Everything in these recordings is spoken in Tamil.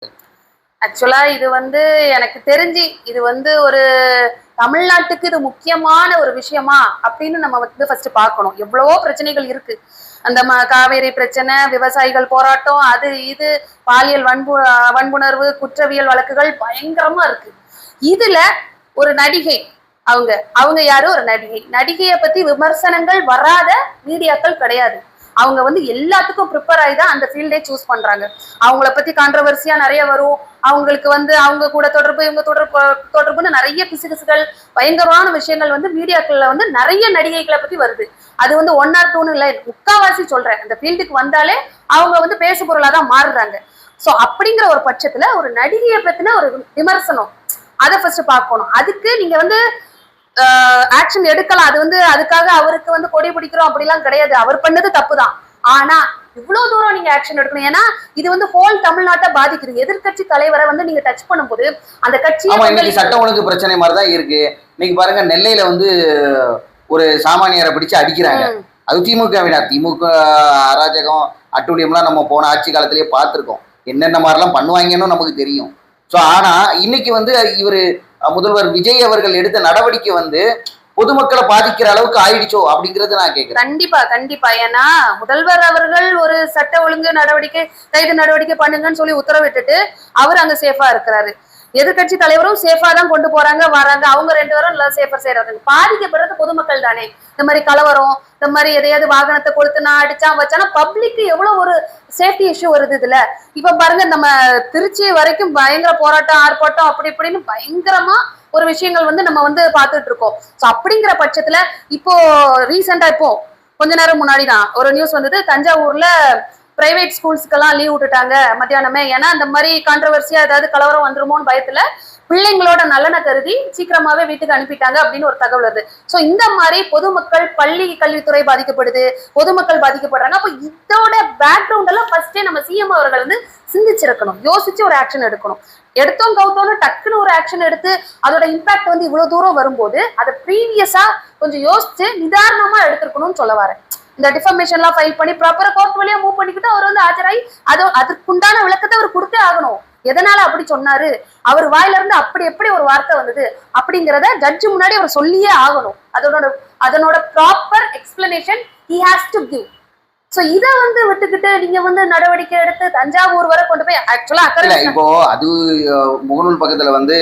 ஆக்சுவலா இது வந்து எனக்கு தெரிஞ்சு இது வந்து ஒரு தமிழ்நாட்டுக்கு இது முக்கியமான ஒரு விஷயமா அப்படின்னு நம்ம வந்து ஃபர்ஸ்ட் பார்க்கணும். எவ்வளவோ பிரச்சனைகள் இருக்கு. அந்த காவேரி பிரச்சனை, விவசாயிகள் போராட்டம், அது இது பாலியல் வன்புணர்வு, குற்றவியல் வழக்குகள் பயங்கரமா இருக்கு. இதுல ஒரு நடிகை, அவங்க அவங்க யாரு? ஒரு நடிகை. நடிகையை பத்தி விமர்சனங்கள் வராத மீடியாக்கள் கிடையாது. அவங்க வந்து எல்லாத்துக்கும் ப்ரிப்பேர் ஆகி தான் அந்த ஃபீல்டே சூஸ் பண்றாங்க. அவங்கள பத்தி கான்ட்ரவர்சியா நிறைய வரும். அவங்களுக்கு வந்து அவங்க கூட தொடர்பு, இவங்க தொடர்புன்னு நிறைய கிசுகிசுகள், பயங்கரமான விஷயங்கள் வந்து மீடியாக்கள்ல வந்து நிறைய நடிகைகளை பத்தி வருது. அது வந்து 1 or 2ன்னு இல்லை, முக்காவாசி சொல்றேன். அந்த ஃபீல்டுக்கு வந்தாலே அவங்க வந்து பேசு பொருளா தான் மாறுறாங்க. ஸோ அப்படிங்கிற ஒரு பட்சத்துல ஒரு நடிகையை பத்தின ஒரு விமர்சனம், அதை ஃபர்ஸ்ட் பார்க்கணும். அதுக்கு நீங்க வந்து ஆக்ஷன் எடுக்கலாம். அது வந்து அதுக்காக அவருக்கு வந்து கொடி பிடிக்கிறோம் அப்படிலாம் கிடையாது. அவர் பண்ணது தப்பு தான். ஆனா இவ்வளவு தூரம் நீங்க ஆக்ஷன் எடுக்கணும். ஏன்னா இது வந்து ஹோல் தமிழ்நாட்டை பாதிக்குது. எதிர்கட்சி தலைவரை வந்து நீங்க டச் பண்ணும்போது அந்த கட்சி சட்டம் ஒழுங்கு பிரச்சனை மாதிரிதான் இருக்கு. இன்னைக்கு பாருங்க, நெல்லையில வந்து ஒரு சாமானியரை பிடிச்சு அடிக்கிறாங்க. அது திமுக அராஜகம் அட்டூழியம்லாம் நம்ம போன ஆட்சி காலத்திலேயே பார்த்திருக்கோம். என்னென்ன மாதிரிலாம் பண்ணுவாங்கன்னு நமக்கு தெரியும். ஸோ ஆனா இன்னைக்கு வந்து இவரு முதல்வர் விஜய் அவர்கள் எடுத்த நடவடிக்கை வந்து பொதுமக்களை பாதிக்கிற அளவுக்கு ஆயிடுச்சோ அப்படிங்கறது நான் கேட்கிறேன். கண்டிப்பா கண்டிப்பா. ஏன்னா முதல்வர் அவர்கள் ஒரு சட்ட ஒழுங்கு நடவடிக்கை, கைது நடவடிக்கை பண்ணுங்கன்னு சொல்லி உத்தரவிட்டுட்டு அவர் அங்க சேஃபா இருக்கிறாரு. எதிர்கட்சி தலைவரும் சேஃபா தான் கொண்டு போறாங்க வராங்க. அவங்க 2 பேரும் நல்லா சேஃபர் செய்யறாங்க. பாதிக்கப்படுறது பொதுமக்கள் தானே. இந்த மாதிரி கலவரம், இந்த மாதிரி எதையாவது வாகனத்தை கொளுத்துனா அடிச்சா வச்சானா பப்ளிக்கு எவ்வளவு ஒரு சேஃப்டி இஷ்யூ வருது இதுல. இப்ப பாருங்க, நம்ம திருச்சி வரைக்கும் பயங்கர போராட்டம், ஆர்ப்பாட்டம், அப்படி இப்படின்னு பயங்கரமா ஒரு விஷயங்கள் வந்து நம்ம வந்து பார்த்துட்டு இருக்கோம். ஸோ அப்படிங்கிற பட்சத்துல இப்போ ரீசெண்டா இப்போ கொஞ்ச நேரம் முன்னாடி தான் ஒரு நியூஸ் வந்தது. தஞ்சாவூர்ல பிரைவேட் ஸ்கூல்ஸ்க்கெல்லாம் லீவ் விட்டுட்டாங்க மத்தியானமே. ஏன்னா இந்த மாதிரி கான்ட்ரவர்சியா ஏதாவது கலவரம் வந்துருமோன்னு பயத்துல பிள்ளைங்களோட நலனை கருதி சீக்கிரமாவே வீட்டுக்கு அனுப்பிட்டாங்க அப்படின்னு ஒரு தகவல் வருது. ஸோ இந்த மாதிரி பொதுமக்கள், பள்ளி கல்வித்துறை பாதிக்கப்படுது, பொதுமக்கள் பாதிக்கப்படுறாங்க. அப்போ இதோட பேக்ரவுண்ட் எல்லாம் ஃபர்ஸ்டே நம்ம சிஎம் அவர்கள் வந்து சிந்திச்சிருக்கணும், யோசிச்சு ஒரு ஆக்ஷன் எடுக்கணும். எடுத்தோம் கவுத்தோன்னு டக்குன்னு ஒரு ஆக்ஷன் எடுத்து அதோட இம்பாக்ட் வந்து இவ்வளவு தூரம் வரும்போது அதை ப்ரீவியஸா கொஞ்சம் யோசிச்சு நிதானமா எடுத்திருக்கணும்னு சொல்ல வரேன். இந்த டிஃபர்மேஷன்லாம் ஃபைல் பண்ணி ப்ராப்பரா கோர்ட் வழியா மூவ் பண்ணிக்கிட்டு அவர் வந்து ஆஜராகி அதுக்குண்டான விளக்கத்தை அவர் கொடுத்தே ஆகணும். எதனால அப்படி சொன்னாரு, அவர் வாயில இருந்து அப்படி எப்படி ஒரு வார்த்தை வந்தது அப்படிங்கிறத ஜட்ஜு முன்னாடி அவர் சொல்லியே ஆகணும். அதனோட proper explanation he has to give. So இத வந்து விட்டுக்கிட்டு நீங்க வந்து நடவடிக்கை எடுத்து தஞ்சாவூர் வரை கொண்டு போய் ஆக்சுவலா இப்போ அது முகநூல் பக்கத்துல வந்து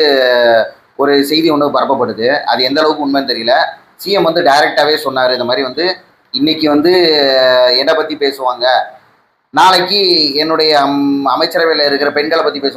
ஒரு செய்தி ஒன்று பரப்பப்படுது. அது எந்த அளவுக்கு உண்மைன்னு தெரியல. சிஎம் வந்து டைரக்டாவே சொன்னாரு, இந்த மாதிரி வந்து இன்னைக்கு வந்து என்னை பத்தி பேசுவாங்க, நாளைக்கு என்னுடைய அமைச்சரவையில் இருக்கிற பெண்களை பத்தி பேசுவாங்க.